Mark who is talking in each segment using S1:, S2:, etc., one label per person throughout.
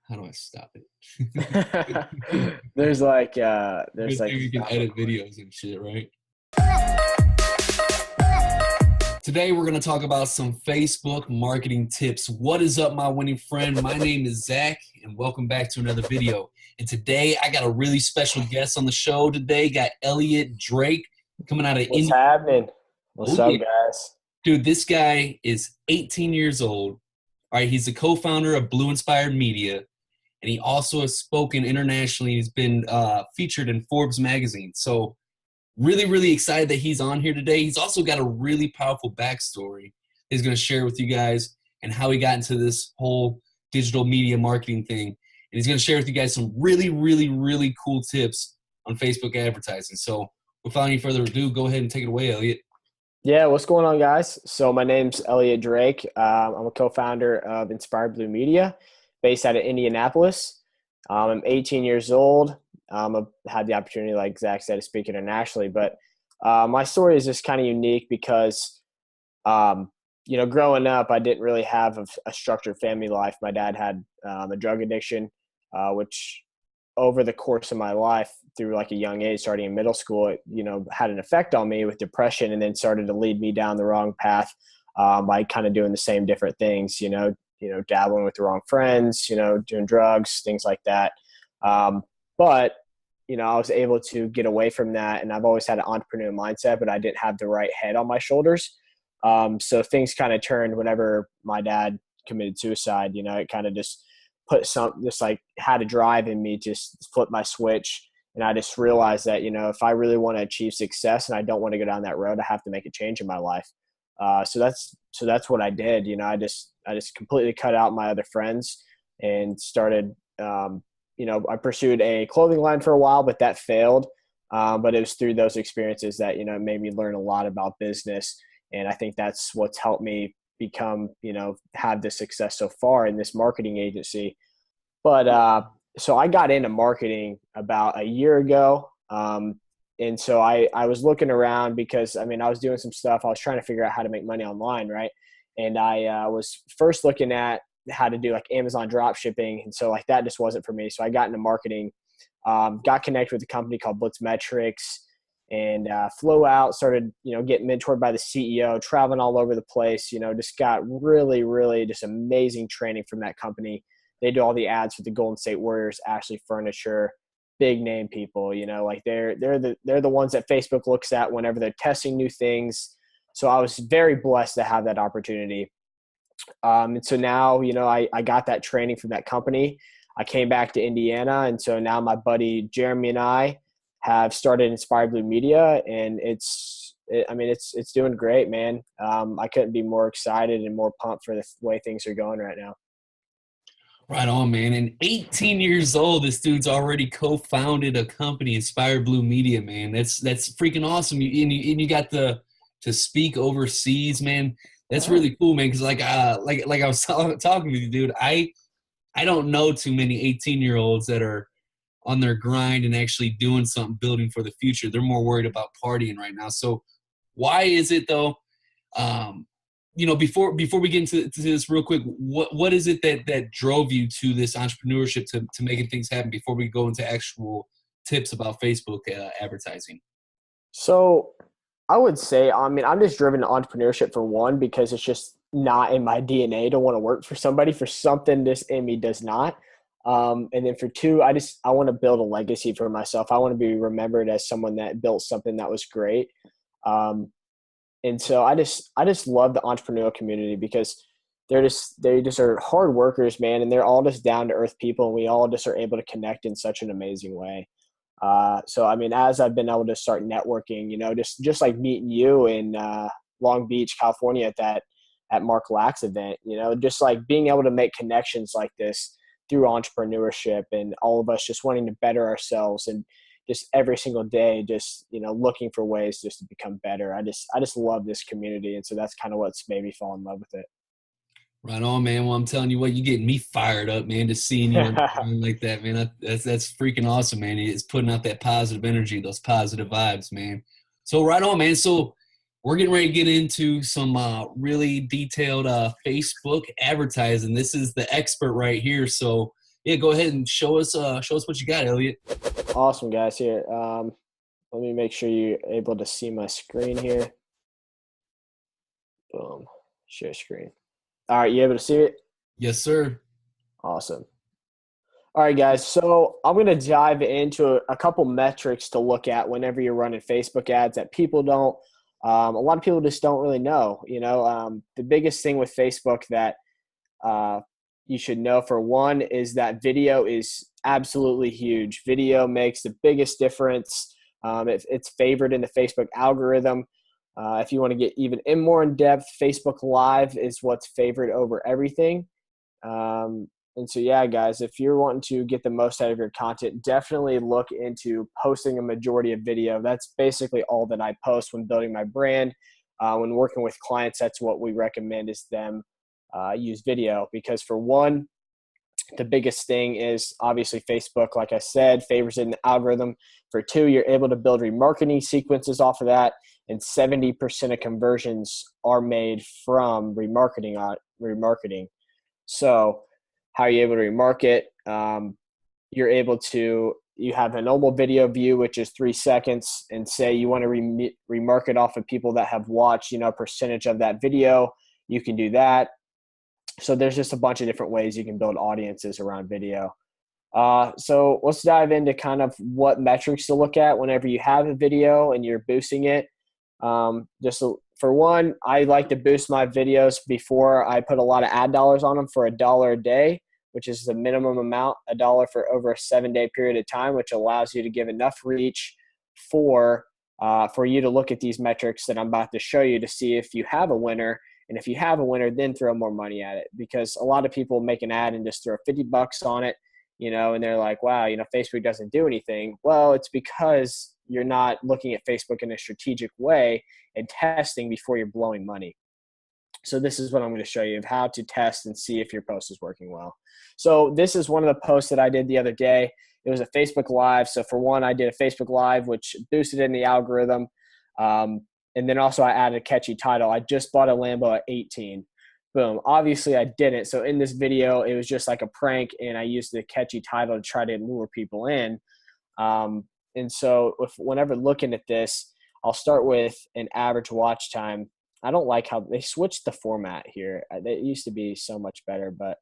S1: how do I stop it?
S2: There's like
S1: Good
S2: there's like
S1: thing we can
S2: stop
S1: edit
S2: recording.
S1: videos and shit, right? Today, we're going to talk about some Facebook marketing tips. What is up, my winning friend? My name is Zach, and welcome back to another video. And today, I got a really special guest on the show today. Got Elliot Drake coming out of
S2: What's
S1: India.
S2: happening? What's
S1: Oh,
S2: up,
S1: yeah.
S2: guys?
S1: Dude, this guy is 18 years old. All right, he's the co-founder of Blue Inspired Media, and he also has spoken internationally. He's been featured in Forbes magazine. So really, really excited that he's on here today. He's also got a really powerful backstory he's going to share with you guys and how he got into this whole digital media marketing thing. And he's going to share with you guys some really, really, really cool tips on Facebook advertising. So without any further ado, go ahead and take it away, Elliot.
S2: Yeah, what's going on, guys? So my name's Elliot Drake. I'm a co-founder of Inspired Blue Media, based out of Indianapolis. I'm 18 years old. I've had the opportunity, like Zach said, to speak internationally. But my story is just kind of unique because, growing up, I didn't really have a structured family life. My dad had a drug addiction, which over the course of my life through like a young age, starting in middle school, it, had an effect on me with depression, and then started to lead me down the wrong path by kind of doing the same different things, dabbling with the wrong friends, doing drugs, things like that. But I was able to get away from that, and I've always had an entrepreneur mindset, but I didn't have the right head on my shoulders. So things kind of turned whenever my dad committed suicide. It kind of just had a drive in me, just flip my switch. And I just realized that, if I really want to achieve success and I don't want to go down that road, I have to make a change in my life. So that's what I did. I just completely cut out my other friends and started, I pursued a clothing line for a while, but that failed. But it was through those experiences that, it made me learn a lot about business. And I think that's what's helped me become, have this success so far in this marketing agency. But so I got into marketing about a year ago. And so I was looking around because, I was doing some stuff. I was trying to figure out how to make money online, right? And I was first looking at how to do like Amazon drop shipping. And so like that just wasn't for me. So I got into marketing, got connected with a company called Metrics, and flew out, started, getting mentored by the CEO, traveling all over the place, just got really, really just amazing training from that company. They do all the ads for the Golden State Warriors, Ashley Furniture, big name people, like they're the ones that Facebook looks at whenever they're testing new things. So I was very blessed to have that opportunity. And so now, I got that training from that company. I came back to Indiana. And so now my buddy Jeremy and I have started Inspired Blue Media, and it's doing great, man. I couldn't be more excited and more pumped for the way things are going right now.
S1: Right on, man. And 18 years old, this dude's already co-founded a company, Inspired Blue Media, man. That's freaking awesome. You got to speak overseas, man. That's really cool, man. Because like I was talking with you, dude. I don't know too many 18-year-olds that are on their grind and actually doing something, building for the future. They're more worried about partying right now. So why is it though? Before we get into this real quick, what is it that drove you to this entrepreneurship, to making things happen, before we go into actual tips about Facebook advertising?
S2: So I would say, I'm just driven to entrepreneurship for one, because it's just not in my DNA to want to work for somebody. For something this in me does not. And then for two, I want to build a legacy for myself. I want to be remembered as someone that built something that was great. And so I just love the entrepreneurial community, because they just are hard workers, man. And they're all just down to earth people. And we all just are able to connect in such an amazing way. So as I've been able to start networking, just like meeting you in Long Beach, California at Mark Lack's event, just like being able to make connections like this through entrepreneurship, and all of us just wanting to better ourselves, and just every single day, just, looking for ways just to become better. I just love this community. And so that's kind of what's made me fall in love with it.
S1: Right on, man. Well, I'm telling you what, you're getting me fired up, man, just seeing you on the ground like that, man. That's freaking awesome, man. It's putting out that positive energy, those positive vibes, man. So right on, man. So we're getting ready to get into some really detailed Facebook advertising. This is the expert right here. So Yeah, go ahead and show us what you got, Elliot.
S2: Awesome, guys. Here, let me make sure you're able to see my screen here. Boom, share screen. All right, you able to see it?
S1: Yes, sir.
S2: Awesome. All right, guys. So I'm going to dive into a couple metrics to look at whenever you're running Facebook ads that people don't. A lot of people just don't really know. The biggest thing with Facebook that you should know, for one, is that video is absolutely huge. Video makes the biggest difference. It's favored in the Facebook algorithm. If you want to get even more in depth, Facebook Live is what's favored over everything. And so, yeah, guys, if you're wanting to get the most out of your content, definitely look into posting a majority of video. That's basically all that I post when building my brand. When working with clients, that's what we recommend is them use video, because for one, the biggest thing is obviously Facebook, like I said, favors it in the algorithm. For two, you're able to build remarketing sequences off of that, and 70% of conversions are made from remarketing. So how are you able to remarket? You have a normal video view, which is 3 seconds, and say you want to remarket off of people that have watched, a percentage of that video, you can do that. So there's just a bunch of different ways you can build audiences around video. So let's dive into kind of what metrics to look at whenever you have a video and you're boosting it. For one, I like to boost my videos before I put a lot of ad dollars on them for $1 a day, which is the minimum amount, $1 for over a 7-day period of time, which allows you to give enough reach for you to look at these metrics that I'm about to show you to see if you have a winner. And if you have a winner, then throw more money at it, because a lot of people make an ad and just throw $50 on it, and they're like, wow, Facebook doesn't do anything. Well, it's because you're not looking at Facebook in a strategic way and testing before you're blowing money. So this is what I'm going to show you of how to test and see if your post is working well. So this is one of the posts that I did the other day. It was a Facebook Live. So for one, I did a Facebook Live, which boosted in the algorithm. And then also I added a catchy title. I just bought a Lambo at 18. Boom. Obviously I didn't. So in this video, it was just like a prank, and I used the catchy title to try to lure people in. And so whenever looking at this, I'll start with an average watch time. I don't like how they switched the format here. It used to be so much better. But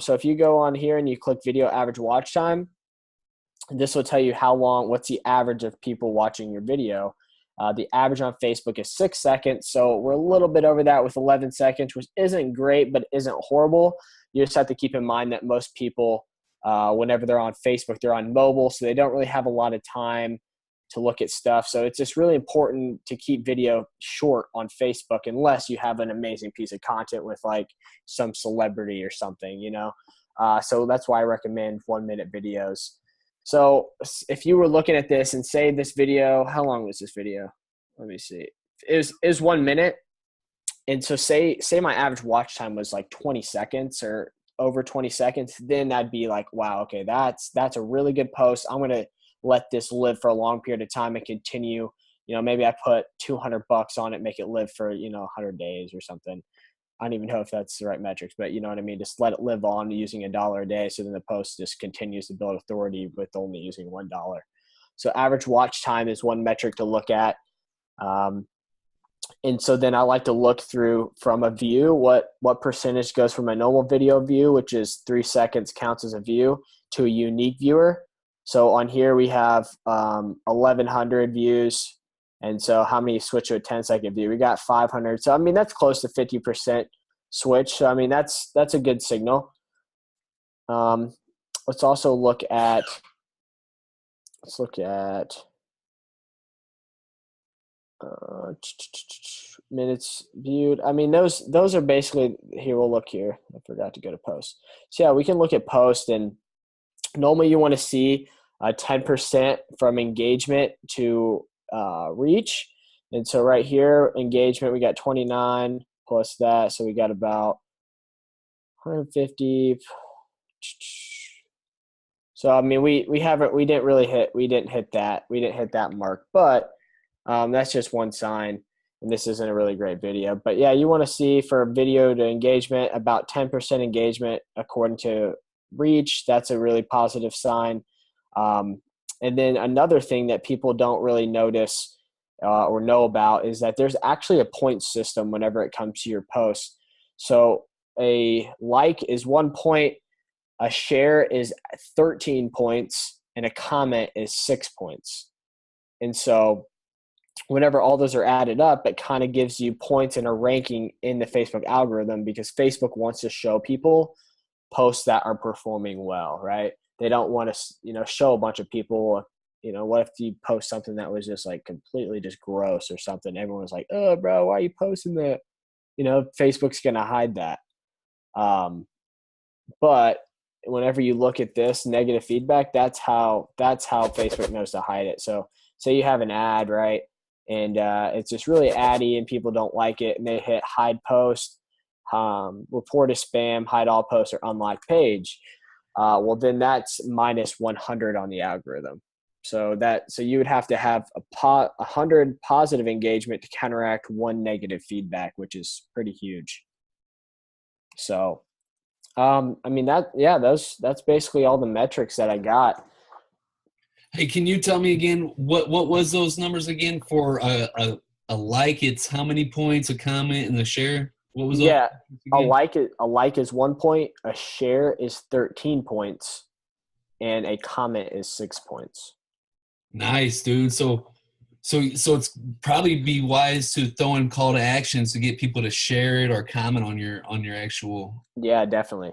S2: so if you go on here and you click video average watch time, this will tell you what's the average of people watching your video. The average on Facebook is 6 seconds. So we're a little bit over that with 11 seconds, which isn't great, but isn't horrible. You just have to keep in mind that most people, whenever they're on Facebook, they're on mobile, so they don't really have a lot of time to look at stuff. So it's just really important to keep video short on Facebook, unless you have an amazing piece of content with like some celebrity or something, So that's why I recommend 1-minute videos. So if you were looking at this and say this video, how long was this video? Let me see. It was 1 minute. And so say my average watch time was like 20 seconds or over 20 seconds, then I'd be like, wow, okay, that's a really good post. I'm going to let this live for a long period of time and continue. Maybe I put $200 on it, make it live for, 100 days or something. I don't even know if that's the right metrics, but you know what I mean? Just let it live on using $1 a day. So then the post just continues to build authority with only using $1. So average watch time is one metric to look at. And so then I like to look through from a view, what percentage goes from a normal video view, which is 3 seconds counts as a view, to a unique viewer. So on here we have 1,100 views. And so how many switch to a 10-second view? We got 500. So, that's close to 50% switch. So, that's a good signal. Let's also look at minutes viewed. Those are basically, here, we'll look here. I forgot to go to post. So yeah, we can look at post, and normally you want to see 10% from engagement to reach. And so right here, engagement, we got 29 plus that. So we got about 150. So, we didn't hit that mark, but that's just one sign, and this isn't a really great video. But yeah, you want to see for video to engagement about 10% engagement according to reach. That's a really positive sign. And then another thing that people don't really notice or know about is that there's actually a point system whenever it comes to your posts. So a like is 1 point, a share is 13 points, and a comment is 6 points. And so whenever all those are added up, it kind of gives you points in a ranking in the Facebook algorithm, because Facebook wants to show people posts that are performing well, right? They don't want to, show a bunch of people, what if you post something that was just like completely just gross or something? Everyone's like, oh, bro, why are you posting that? Facebook's going to hide that. But whenever you look at this negative feedback, that's how Facebook knows to hide it. So say you have an ad, right? And it's just really addy and people don't like it, and they hit hide post, report as spam, hide all posts, or unlike page. Well, then that's minus 100 on the algorithm. So you would have to have 100 positive engagement to counteract 1 negative feedback, which is pretty huge. So, that's basically all the metrics that I got.
S1: Hey, can you tell me again, what was those numbers again for a like? It's how many points, a comment, and a share? What was
S2: a like is 1 point, a share is 13 points, and a comment is 6 points.
S1: Nice, dude. So it's probably be wise to throw in call to actions to get people to share it or comment on your actual.
S2: Yeah, definitely.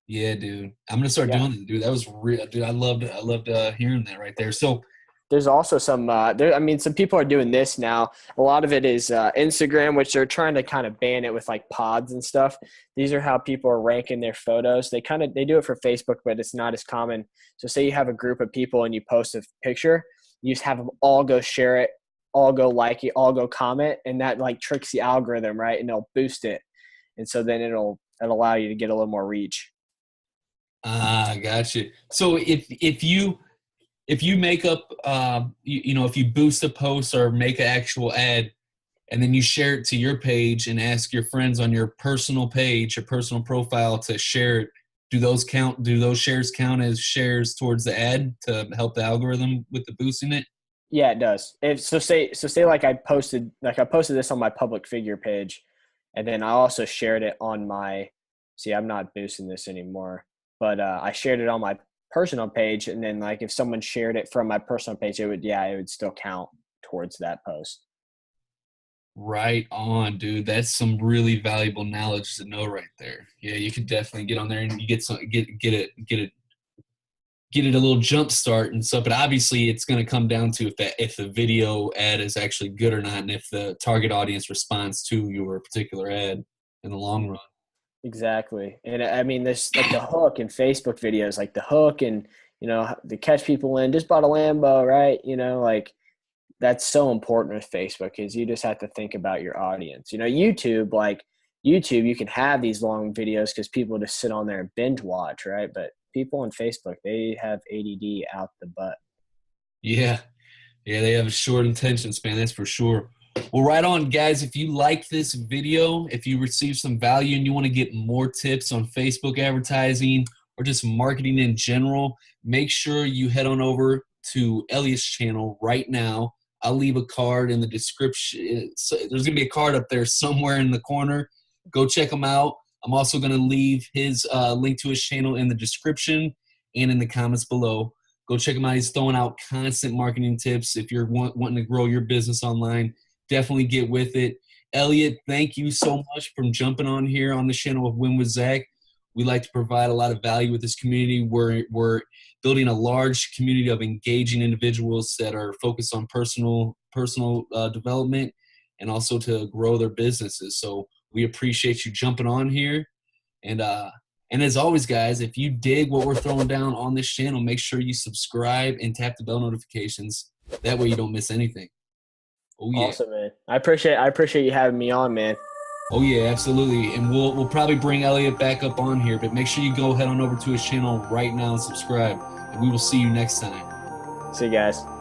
S1: Yeah, dude. I'm gonna start doing that, dude. That was real, dude. I loved hearing that right there. So
S2: there's also some some people are doing this now. A lot of it is Instagram, which they're trying to kind of ban it with like pods and stuff. These are how people are ranking their photos. They do it for Facebook, but it's not as common. So say you have a group of people and you post a picture, you just have them all go share it, all go like it, all go comment, and that like tricks the algorithm, right? And they'll boost it. And so then it'll allow you to get a little more reach.
S1: Gotcha. So if you make up, if you boost a post or make an actual ad, and then you share it to your page and ask your friends on your personal page, your personal profile to share it, do those shares count as shares towards the ad to help the algorithm with the boosting it?
S2: Yeah, it does. Say like I posted this on my public figure page, and then I also shared it on my, I'm not boosting this anymore, but I shared it on my personal page, and then like if someone shared it from my personal page, it would still count towards that post.
S1: Right on, dude. That's some really valuable knowledge to know right there. Yeah, you could definitely get on there and you get it a little jump start and stuff. But obviously, it's going to come down to if the video ad is actually good or not, and if the target audience responds to your particular ad in the long run.
S2: Exactly. And I mean, this like the hook in Facebook videos, like the hook and, to catch people in, just bought a Lambo, right? Like that's so important with Facebook, because you just have to think about your audience. YouTube, you can have these long videos because people just sit on there and binge watch, right? But people on Facebook, they have ADD out the butt.
S1: Yeah. Yeah, they have a short attention span, that's for sure. Well, right on, guys. If you like this video, if you receive some value and you want to get more tips on Facebook advertising or just marketing in general, make sure you head on over to Elliot's channel right now. I'll leave a card in the description. There's going to be a card up there somewhere in the corner. Go check him out. I'm also going to leave his link to his channel in the description and in the comments below. Go check him out. He's throwing out constant marketing tips. If you're wanting to grow your business online, definitely get with it. Elliot, thank you so much for jumping on here on the channel of Win with Zach. We like to provide a lot of value with this community. We're building a large community of engaging individuals that are focused on personal development and also to grow their businesses. So we appreciate you jumping on here. And as always, guys, if you dig what we're throwing down on this channel, make sure you subscribe and tap the bell notifications. That way you don't miss anything. Oh yeah.
S2: Awesome, man. I appreciate you having me on, man.
S1: Oh yeah, absolutely. And we'll probably bring Elliot back up on here, but make sure you go head on over to his channel right now and subscribe. And we will see you next time.
S2: See you guys.